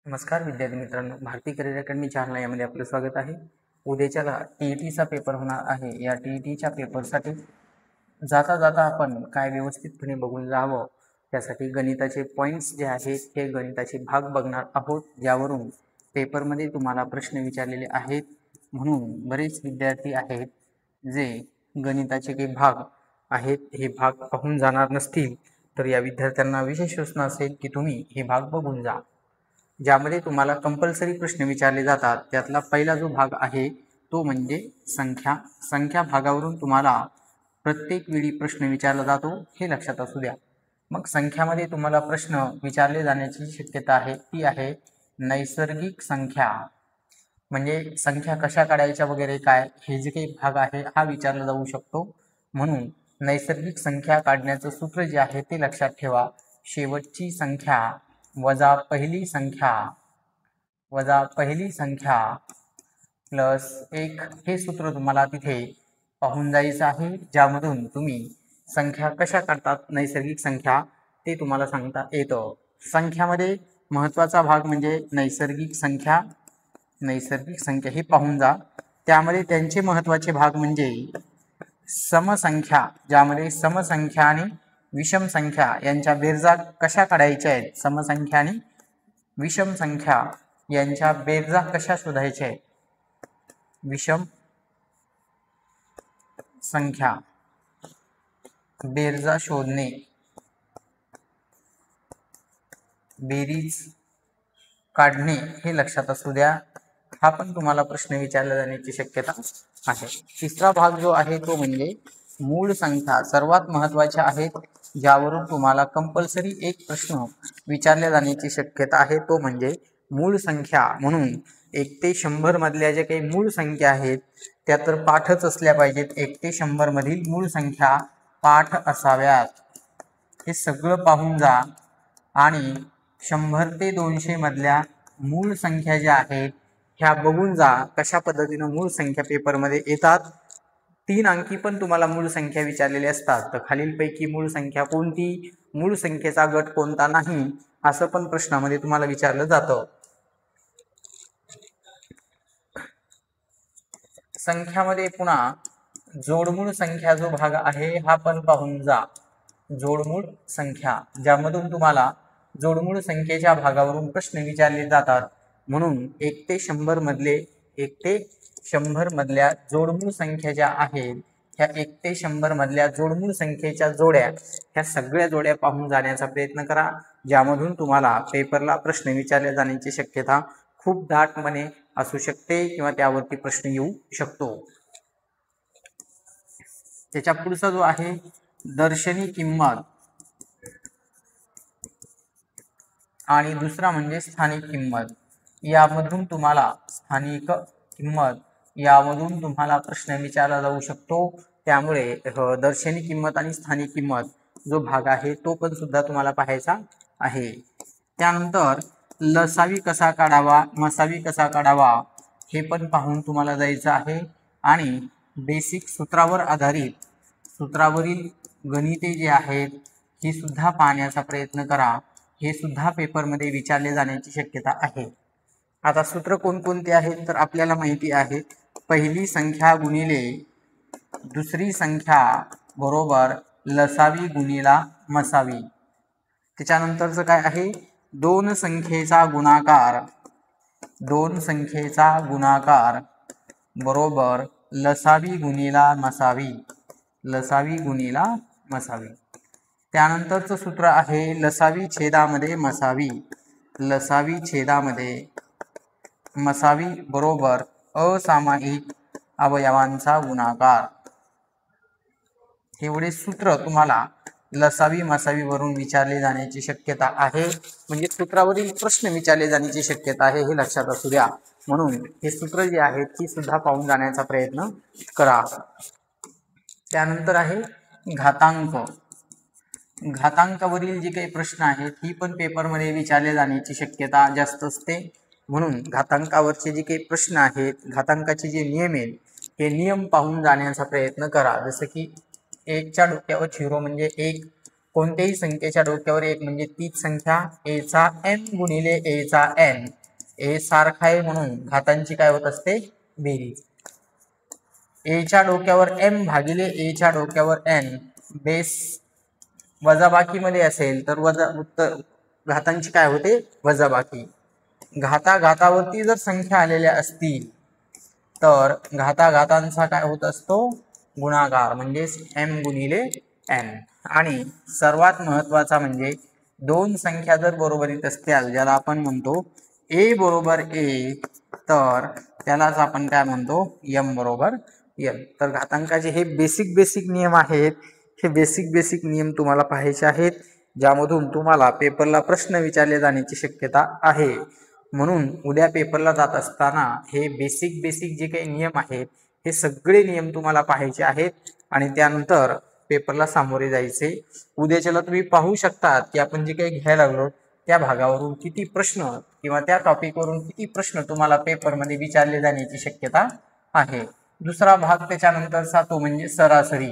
नमस्कार विद्यार्थी मित्रांनो, भारतीय करिअर अकॅडमी चॅनल यामध्ये आपलं स्वागत आहे। उद्याच्याला टीईटीचा पेपर होणार आहे। या टीईटीच्या पेपरसाठी जाता जाता आपण काय व्यवस्थितपणे बघून जावं, त्यासाठी गणिताचे पॉईंट्स जे आहेत हे गणिताचे भाग बघणार आहोत, ज्यावरून पेपरमध्ये तुम्हाला प्रश्न विचारलेले आहेत। म्हणून बरेच विद्यार्थी आहेत जे गणिताचे काही भाग आहेत हे भाग पाहून जाणार नसतील, तर या विद्यार्थ्यांना विशेष सूचना असेल की तुम्ही हे भाग बघून जा। ज्यामध्ये तुम्हाला कंपल्सरी प्रश्न विचारले जातात। त्यातला पहिला जो भाग आहे तो म्हणजे संख्या भागावरून तुम्हाला प्रत्येक वेळी प्रश्न विचारला जातो, हे लक्षात असू द्या। मग संख्यामध्ये तुम्हाला प्रश्न विचारले जाण्याची शक्यता आहे ती आहे नैसर्गिक संख्या, म्हणजे संख्या कशा काढायच्या वगैरे काय हे जे काही भाग आहे हा विचारला जाऊ शकतो। म्हणून नैसर्गिक संख्या काढण्याचं सूत्र जे आहे ते लक्षात ठेवा। शेवटची संख्या वजा पहिली संख्या प्लस 1 हे सूत्र तुम्हाला तिथे पाहून जायचं आहे, ज्यामधून तुम्ही संख्या कशा काढतात नैसर्गिक संख्या ते तुम्हाला सांगता येतं। संख्यामध्ये महत्त्वाचा भाग म्हणजे नैसर्गिक संख्या हे पाहून जा। त्यामध्ये त्यांचे महत्त्वाचे भाग म्हणजे समसंख्या, ज्यामध्ये समसंख्या आणि विषम संख्या यांच्या बेरजा कशा काढायच्या आहेत, समसंख्या आणि विषम संख्या यांच्या बेरजा कशा शोधायच्या आहेत। विषम संख्या बेरजा शोधणे, बेरीज काढणे हे लक्षात असू द्या। हा पण तुम्हाला प्रश्न विचारला जाण्याची शक्यता आहे। तिसरा भाग जो आहे तो म्हणजे मूळ संख्या, सर्वात महत्त्वाच्या आहेत, ज्यावरून तुम्हाला कंपल्सरी एक प्रश्न विचारला जाण्याची शक्यता आहे, तो म्हणजे मूळ संख्या। म्हणून 1 ते 100 मधल्या ज्या काही मूळ संख्या आहेत त्या तर पाठच असल्या पाहिजेत। 1 ते 100 मधील मूळ संख्या पाठ असाव्यात, हे सगळं पाहून जा। आणि 100 ते 200 मधल्या मूळ संख्या ज्या आहेत ह्या बघून जा, कशा पद्धतीनं मूळ संख्या पेपरमध्ये येतात। 3 अंकी पण तुम्हाला मूळ संख्या विचारलेली असतात, तर खालीलपैकी मूळ संख्या कोणती, मूळ संख्येचा गट कोणता नाही, असं पण प्रश्नामध्ये तुम्हाला विचारलं जातं। संख्यामध्ये पुन्हा जोडमूळ संख्या जो भाग आहे हा पण पाहून जा। जोडमूळ संख्या, ज्यामधून तुम्हाला जोडमूळ संख्येच्या भागावरून प्रश्न विचारले जातात। म्हणून 1 ते 100 मधल्या जोडमूळ संख्या ज्या आहेत ह्या 1 ते 100 मधल्या जोडमूळ संख्येच्या जोड्या, ह्या सगळ्या जोड्या पाहून जाण्याचा प्रयत्न करा, ज्यामधून तुम्हाला पेपरला प्रश्न विचारले जाण्याची शक्यता खूप दाटपणे असू शकते किंवा त्यावरती प्रश्न येऊ शकतो। त्याच्या पुढचा जो आहे दर्शनी किंमत आणि दुसरा म्हणजे स्थानिक किंमत, यामधून तुम्हाला यामधून तुम्हाला प्रश्न विचारला जाऊ शकतो। त्यामुळे दर्शनी किंमत आणि स्थानिक किंमत जो भाग आहे तो पण सुद्धा तुम्हाला पाहायचा आहे। त्यानंतर लसावी कसा काढावा, मसावी कसा काढावा हे पण पाहून तुम्हाला जायचं आहे। आणि बेसिक सूत्रावर आधारित सूत्रावरील गणिते जे आहेत ही सुद्धा पाहण्याचा प्रयत्न करा, हे सुद्धा पेपरमध्ये विचारले जाण्याची शक्यता आहे। आता सूत्र कोणकोणते आहेत तर आपल्याला माहिती आहे, पहिली संख्या गुणिले दुसरी संख्या बरोबर लसावी गुणिला मसावी। त्याच्यानंतरचं काय आहे, दोन संख्येचा गुणाकार बरोबर लसावी गुणिला मसावी। त्यानंतरचं सूत्र आहे लसावी छेदामध्ये मसावी बरोबर असामायिक अवयवांचा गुणाकार। एवढे सूत्र तुम्हाला लसावी मसावी वरून विचारले जाण्याची शक्यता आहे, म्हणजे सूत्रावरील प्रश्न विचारले जाण्याची शक्यता आहे, हे लक्षात असू द्या। म्हणून हे सूत्र जे आहेत ती सुद्धा पाहून जाण्याचा प्रयत्न करा। त्यानंतर आहे घातांकावरील जे काही प्रश्न आहेत ही पण पेपरमध्ये विचारले जाण्याची शक्यता जास्त असते। म्हणून घातांकावरचे जे काही प्रश्न आहेत, घातांकाचे जे नियम आहेत हे नियम पाहून जाण्याचा प्रयत्न करा। जसं की 1च्या डोक्यावर 0 म्हणजे 1, कोणत्याही संख्येच्या डोक्यावर एक म्हणजे तीच संख्या, ए चा एम गुणिले ए चा एन, ए सारखा आहे म्हणून घातांची काय होत असते, बेरीज. ए च्या डोक्यावर एम भागिले ए च्या डोक्यावर एन बेस वजाबाकी मध्ये असेल तर उत्तर घातांची काय होते, वजाबाकी. घातावरती जर संख्या आलेल्या असतील तर घातांचा काय होत असतो, गुणाकार, म्हणजेच एम गुणिले एन. आणि सर्वात महत्वाचा म्हणजे दोन संख्या जर बरोबरीत असतील, ज्याला आपण म्हणतो ए बरोबर ए, तर त्यालाच आपण काय म्हणतो, एम बरोबर एन. तर घातांकाचे हे बेसिक नियम आहेत. हे बेसिक नियम तुम्हाला पाहायचे आहेत, ज्यामधून तुम्हाला पेपरला प्रश्न विचारले जाण्याची शक्यता आहे. म्हणून उद्या पेपरला जात असताना हे बेसिक जे काही नियम आहेत हे सगळे नियम तुम्हाला पाहायचे आहेत आणि त्यानंतर पेपरला सामोरे जायचे. उद्याच्याला तुम्ही पाहू शकतात की आपण जे काही घ्यायला लागलो त्या भागावरून किती प्रश्न किंवा त्या टॉपिकवरून किती प्रश्न तुम्हाला पेपरमध्ये विचारले जाण्याची शक्यता आहे. दुसरा भाग त्याच्यानंतरचा तो म्हणजे सरासरी.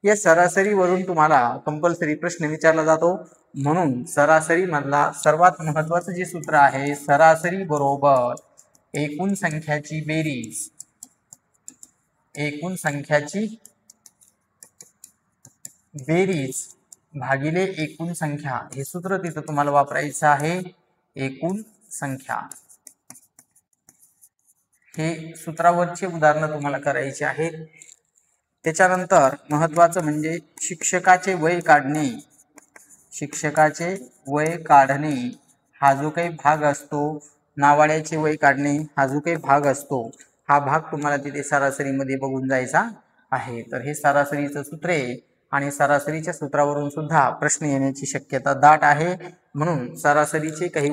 या सरासरीवरून तुम्हाला कंपल्सरी प्रश्न विचारला जातो. म्हणून सरासरी मधला सर्वात महत्वाचं जे सूत्र आहे, सरासरी बरोबर एकूण संख्याची बेरीज, एकूण संख्याची बेरीज भागिले एकूण संख्या, हे सूत्र तिथं तुम्हाला वापरायचं आहे. एकूण संख्या हे सूत्रावरचे उदाहरण तुम्हाला करायचे आहेत. त्याच्यानंतर महत्वाचं म्हणजे शिक्षकाचे वय काढणे. शिक्षकाचे वय काढणे हा जो काही भाग असतो, नावाड्याचे वय काढणे हा जो काही भाग असतो, हा भाग तुम्हाला तिथे सरासरीमध्ये बघून जायचा आहे. तर हे सरासरीचं सूत्र आहे आणि सरासरीच्या सूत्रावरून सुद्धा प्रश्न येण्याची शक्यता दाट आहे. म्हणून सरासरीचे काही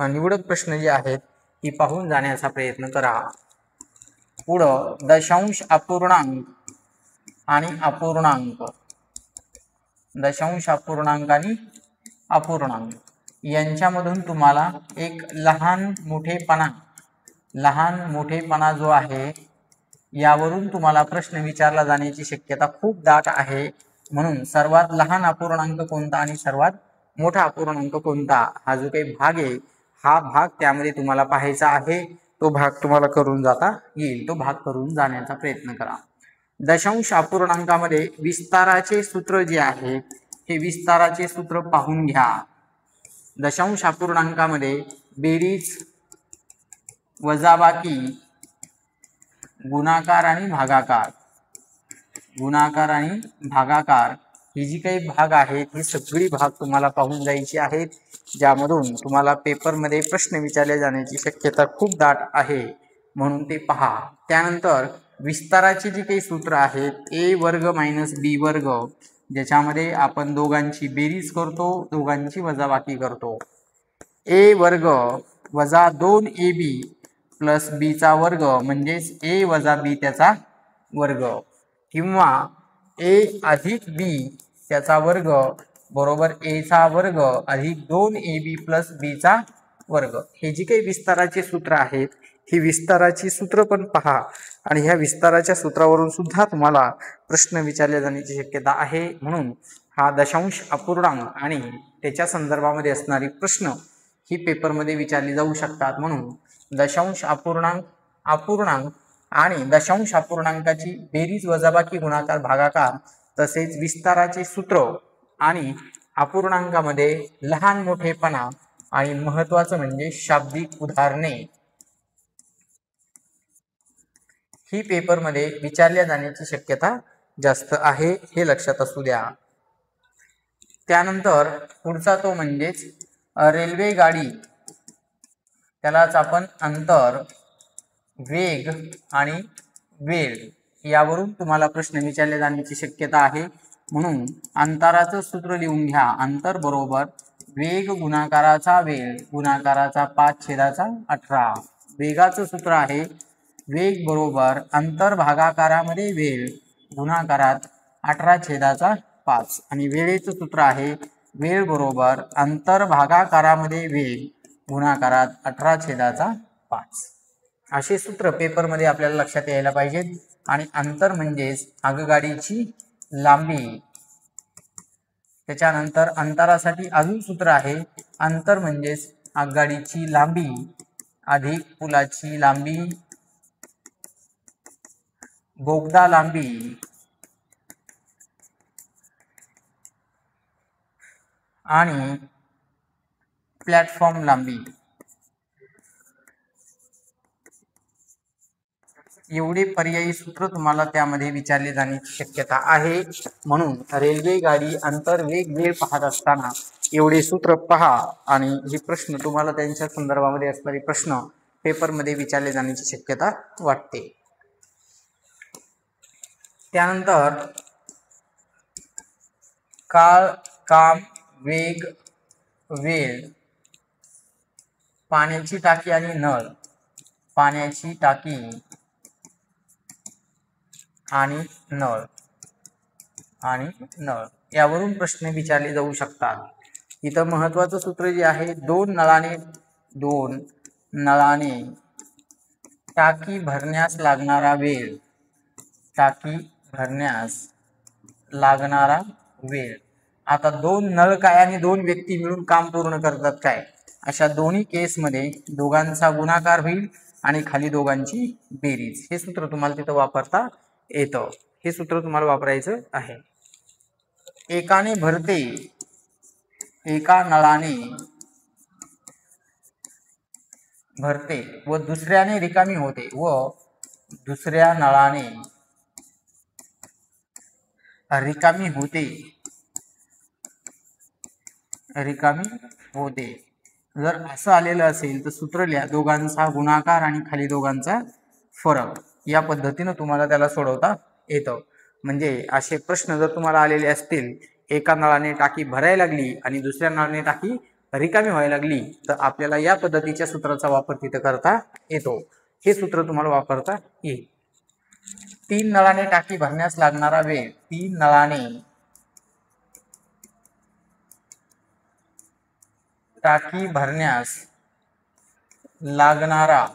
निवडक प्रश्न जे आहेत ती पाहून जाण्याचा प्रयत्न करा. पुढं दशांश, अपूर्णांक आणि अपूर्णांक, दशांश अपूर्णांक आणि अपूर्णांक यांच्यामधून तुम्हाला एक लहान मोठेपणा जो आहे यावरून तुम्हाला प्रश्न विचारला जाण्याची शक्यता खूप दाट आहे. म्हणून सर्वात लहान अपूर्णांक कोणता आणि सर्वात मोठा अपूर्णांक कोणता, हा जो काही भाग आहे हा भाग त्यामध्ये तुम्हाला पाहायचा आहे. तो भाग तुम्हाला करून जाता येईल, तो भाग करून जाण्याचा प्रयत्न करा. दशांश अपूर्णांकामध्ये विस्ताराचे सूत्र जे आहे हे विस्ताराचे सूत्र पाहून घ्या. दशांश अपूर्णांकामध्ये बेरीज, वजाबाकी, गुणाकार आणि भागाकार, गुणाकार आणि भागाकार ही जी काही भाग आहेत ही सगळी भाग तुम्हाला पाहून जायची आहेत, ज्यामधून तुम्हाला पेपरमध्ये प्रश्न विचारले जाण्याची शक्यता खूप दाट आहे. म्हणून ते पहा. त्यानंतर विस्ताराचे जे काही सूत्र आहेत, ए वर्ग मायनस बी वर्ग, ज्याच्यामध्ये आपण दोघांची बेरीज करतो, दोघांची वजाबाकी करतो. ए वर्ग वजा 2ab प्लस बी चा वर्ग म्हणजेच ए वजा बी त्याचा वर्ग, किंवा ए अधिक बी त्याचा वर्ग बरोबर ए चा वर्ग अधिक 2ab प्लस बी चा वर्ग. हे जी काही विस्ताराचे सूत्र आहेत ही विस्ताराची सूत्र पण पहा आणि ह्या विस्ताराच्या सूत्रावरून सुद्धा तुम्हाला प्रश्न विचारले जाण्याची शक्यता आहे. म्हणून हा दशांश अपूर्णांक आणि त्याच्या संदर्भामध्ये असणारी प्रश्न ही पेपरमध्ये विचारली जाऊ शकतात. म्हणून दशांश अपूर्णांक, अपूर्णांक आणि दशांश अपूर्णांकाची बेरीज, वजाबाकी, गुणाकार, भागाकार तसेच विस्ताराचे सूत्र आणि अपूर्णांकामध्ये लहान मोठेपणा आणि महत्वाचं म्हणजे शाब्दिक उदाहरणे ही पेपरमध्ये विचारल्या जाण्याची शक्यता जास्त आहे, हे लक्षात असू द्या. त्यानंतर पुढचा तो म्हणजेच रेल्वे गाडी, त्यालाच आपण अंतर, वेग आणि वेळ यावरून तुम्हाला प्रश्न विचारले जाण्याची शक्यता आहे. म्हणून अंतराचं सूत्र लिहून घ्या. अंतर बरोबर वेग गुणाकाराचा वेळ गुणाकाराचा 5/18. वेगाचं सूत्र आहे वेग बरोबर अंतर भागाकारामध्ये वेळ गुणाकारात 18/5 आणि वेळेचं सूत्र आहे वेळ बरोबर अंतर भागाकारामध्ये वेग गुणाकारात 18/5. असे सूत्र पेपरमध्ये आपल्याला लक्षात यायला पाहिजेत. आणि अंतर म्हणजेच आगगाडीची लांबी, त्याच्यानंतर अंतरासाठी अजून सूत्र आहे, अंतर म्हणजेच आगगाडीची लांबी अधिक पुलाची लांबी बोगदा लांबी आणि प्लॅटफॉर्म लांबी एवढे पर्यायी सूत्र तुम्हाला त्यामध्ये विचारले जाण्याची शक्यता आहे। म्हणून रेल्वे गाडी अंतर वेग वेळ पाहत असताना एवढे सूत्र पहा आणि हे प्रश्न तुम्हाला त्यांच्या संदर्भामध्ये असणारे प्रश्न पेपरमध्ये विचारले जाण्याची शक्यता वाटते। त्यानंतर काळ, काम, वेग, वेळ, पाण्याची टाकी आणि नळ, पाण्याची टाकी आणि नळ यावरून प्रश्न विचारले जाऊ शकतात। इथं महत्वाचं सूत्र जे आहे, दोन नळाने टाकी भरण्यास लागणारा वेळ, टाकी भरण्यास लागणारा वेळ। आता दोन नळ काय आणि दोन व्यक्ती मिळून काम पूर्ण करतात काय, अशा दोन्ही केसमध्ये दोघांचा गुणाकार होईल आणि खाली दोघांची बेरीज। हे सूत्र तुम्हाला तिथं वापरता येतं, हे सूत्र तुम्हाला वापरायचं आहे। एकाने भरते, एका नळाने भरते व दुसऱ्याने रिकामी होते व दुसऱ्या नळाने रिकामी होते। जर असं आलेलं असेल तर सूत्र लिहा, दोघांचा गुणाकार आणि खाली दोघांचा फरक। या पद्धतीने तुम्हाला त्याला सोडवता येतं। म्हणजे असे प्रश्न जर तुम्हाला आलेले असतील, एका नळाने टाकी भरायला लागली आणि दुसऱ्या नळाने टाकी रिकामी व्हायला लागली, तर आपल्याला या पद्धतीच्या सूत्राचा वापर तिथे करता येतो। हे सूत्र तुम्हाला वापरता येईल। तीन नळाने टाकी भरण्यास लागणारा वेळ, तीन नळाने टाकी भरण्यास लागणारा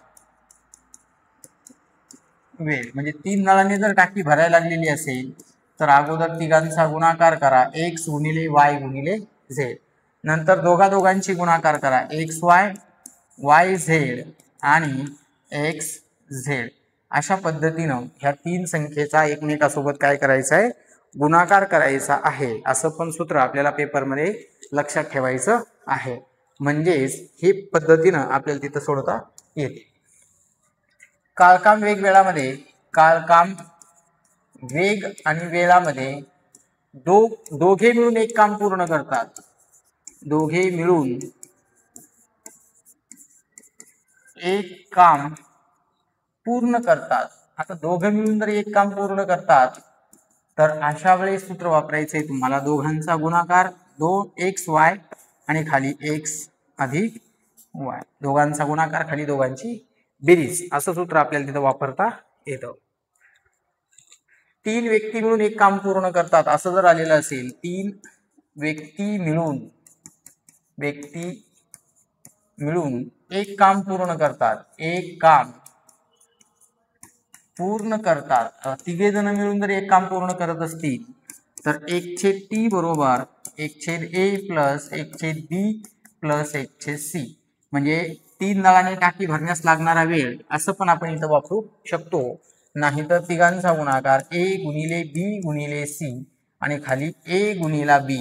वेळ, म्हणजे तीन नळाने जर टाकी भरायला लागलेली असेल तर अगोदर तिघांचा गुणाकार करा, x गुणिले y गुणिले z, नंतर दोघांची गुणाकार करा, xy yz आणि xz। अशा पद्धतीनं ह्या तीन संख्येचा एकमेकांसोबत काय करायचा आहे, गुणाकार करायचा आहे। असं पण सूत्र आपल्याला पेपरमध्ये लक्षात ठेवायचं आहे, म्हणजेच हे पद्धतीनं आपल्याला तिथं सोडवता येते। काळकाम वेग वेळामध्ये, काळकाम वेग आणि वेळामध्ये दोघे मिळून एक काम पूर्ण करतात, दोघे मिळून एक काम पूर्ण करतात। आता दोघे मिळून जर एक काम पूर्ण करतात तर अशा वेळेस सूत्र वापरायचे तुम्हाला, दोघांचा गुणाकार 2xy आणि खाली x अधिक y, दोघांचा गुणाकार खाली दोघांची बेरीज, असं सूत्र आपल्याला तिथं वापरता येतं। तीन व्यक्ती मिळून एक काम पूर्ण करतात असं जर आलेलं असेल, तीन व्यक्ती मिळून एक काम पूर्ण करतात, एक काम पूर्ण करतात, तिघे जण मिळून जर एक काम पूर्ण करत असतील तर 1/t बरोबर 1/a plus 1/b plus 1/c, म्हणजे तीन नळाने टाकी भरण्यास लागणारा वेळ असं पण आपण इथं वापरू शकतो। नाहीतर तिघांचा गुणाकार a गुणिले b गुणिले c आणि खाली a गुणिला b,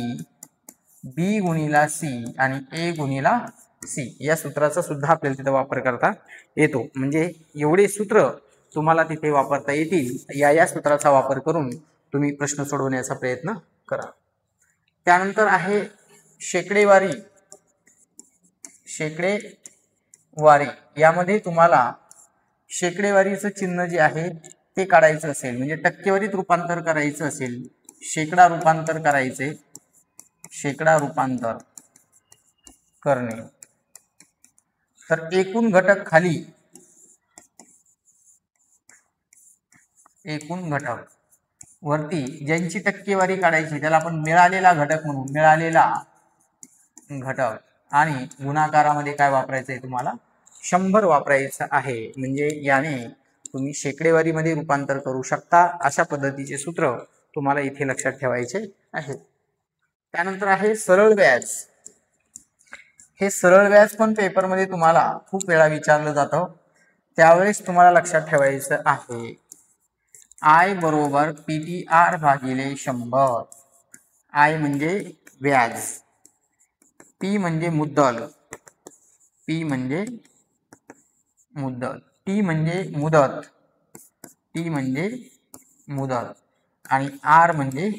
b गुणिला c आणि a गुणिला c, या सूत्राचा सुद्धा आपल्याला तिथे वापर करता येतो। म्हणजे एवढे सूत्र तुम्हाला तिथे वापरता येतील। या सूत्राचा वापर करून तुम्ही प्रश्न सोडवण्याचा प्रयत्न करा। त्यानंतर आहे शेकडेवारी। यामध्ये तुम्हाला शेकडेवारीचं चिन्ह जे आहे ते काढायचं असेल, म्हणजे टक्केवारीत रूपांतर करायचं असेल, शेकडा रूपांतर करायचे, शेकडा रूपांतर करणे, तर एकूण घटक खाली एकूण घटक वरती ज्यांची टक्केवारी काढायची त्याला आपण मिळालेला घटक म्हणू, मिळालेला घटक, आणि गुणाकारामध्ये काय वापरायचं आहे तुम्हाला, 100 वापरायचं आहे। म्हणजे याने तुम्ही शेकडेवारीमध्ये रूपांतर करू शकता। अशा पद्धतीचे सूत्र तुम्हाला इथे लक्षात ठेवायचे आहे। त्यानंतर आहे सरळ व्याज. हे सरळ व्याज पण पेपरमध्ये तुम्हाला खूप वेळा विचारलं जातं, त्यावेळेस तुम्हाला लक्षात ठेवायचं आहे आय बरोबर PTR भागिले 100. आय म्हणजे व्याज, पी म्हणजे मुद्दल, पी म्हणजे मुद्दल, टी म्हणजे मुदत, टी म्हणजे मुदत आणि आर म्हणजे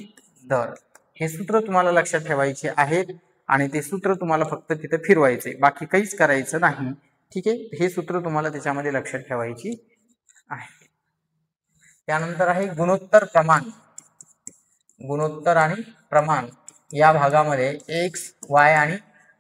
दर. हे सूत्र तुम्हाला लक्षात ठेवायचे आहेत आणि ते सूत्र तुम्हाला फक्त तिथे फिरवायचे, बाकी काहीच करायचं नाही. ठीक आहे, हे सूत्र तुम्हाला त्याच्यामध्ये लक्षात ठेवायची आहे. त्यानंतर आहे गुणोत्तर प्रमाण. गुणोत्तर आणि प्रमाण या भागामध्ये एक्स, वाय आणि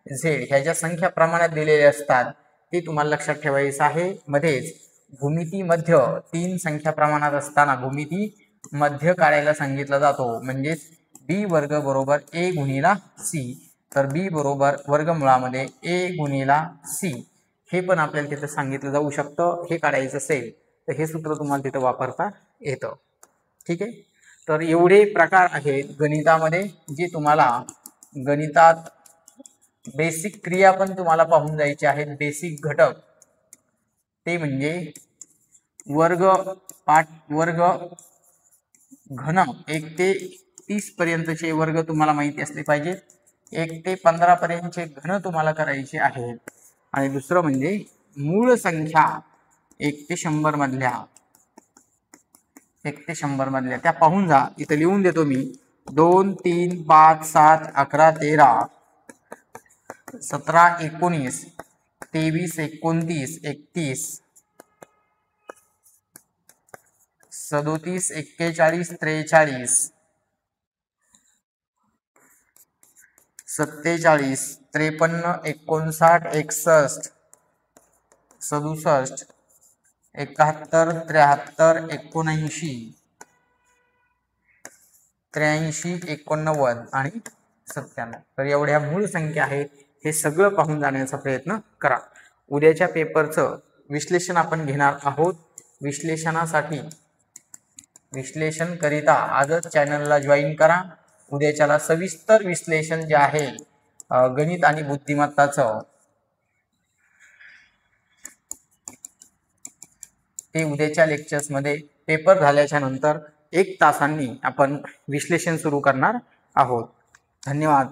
झेड ह्या ज्या संख्या प्रमाणात दिलेल्या असतात ते तुम्हाला लक्षात ठेवायचं आहे. मध्येच भूमिती मध्य 3 संख्या प्रमाणात असताना भूमिती मध्य काढायला सांगितला जातो, म्हणजेच बी वर्ग बरोबर ए गुणिला सी. तर बी बरोबर वर्गमुळामध्ये ए गुणिला सी हे पण आपल्याला तिथे सांगितलं जाऊ शकतं. हे काढायचं असेल तर हे सूत्र तुम्हाला तिथं वापरता येतं. ठीक आहे, तर एवढे प्रकार आहेत गणितामध्ये जे तुम्हाला गणितात बेसिक क्रिया पण तुम्हाला पाहून जायचे आहेत. बेसिक घटक ते म्हणजे वर्ग घन 1 ते 30 पर्यंतचे वर्ग तुम्हाला माहिती असले पाहिजेत. 1 ते 15 पर्यंतचे घन तुम्हाला करायचे आहेत. आणि दुसरं म्हणजे मूळ संख्या 1 ते 100 मधल्या, 1 ते 100 मधल्या त्या पाहून जा. इथं लिहून देतो मी. 2, 3, 5, 7, 11, 13, 17, 19, 23, 29, 31, 37, 41, 43, 47, 53, 59, 61, 67, 71, 73, 79, 83, 89 आणि 97. तर एवढ्या मूळ संख्या आहेत. हे सगळं पाहून जाण्याचा प्रयत्न करा. उद्याच्या पेपरचं विश्लेषण आपण घेणार आहोत. विश्लेषण करिता आजच चॅनलला जॉईन करा. उद्याच्याला सविस्तर विश्लेषण जे आहे गणित आणि बुद्धिमत्ताचं ते उद्याच्या लेक्चर्समध्ये पेपर झाल्याच्या नंतर 1 तासांनी आपण विश्लेषण सुरू करणार आहोत. धन्यवाद.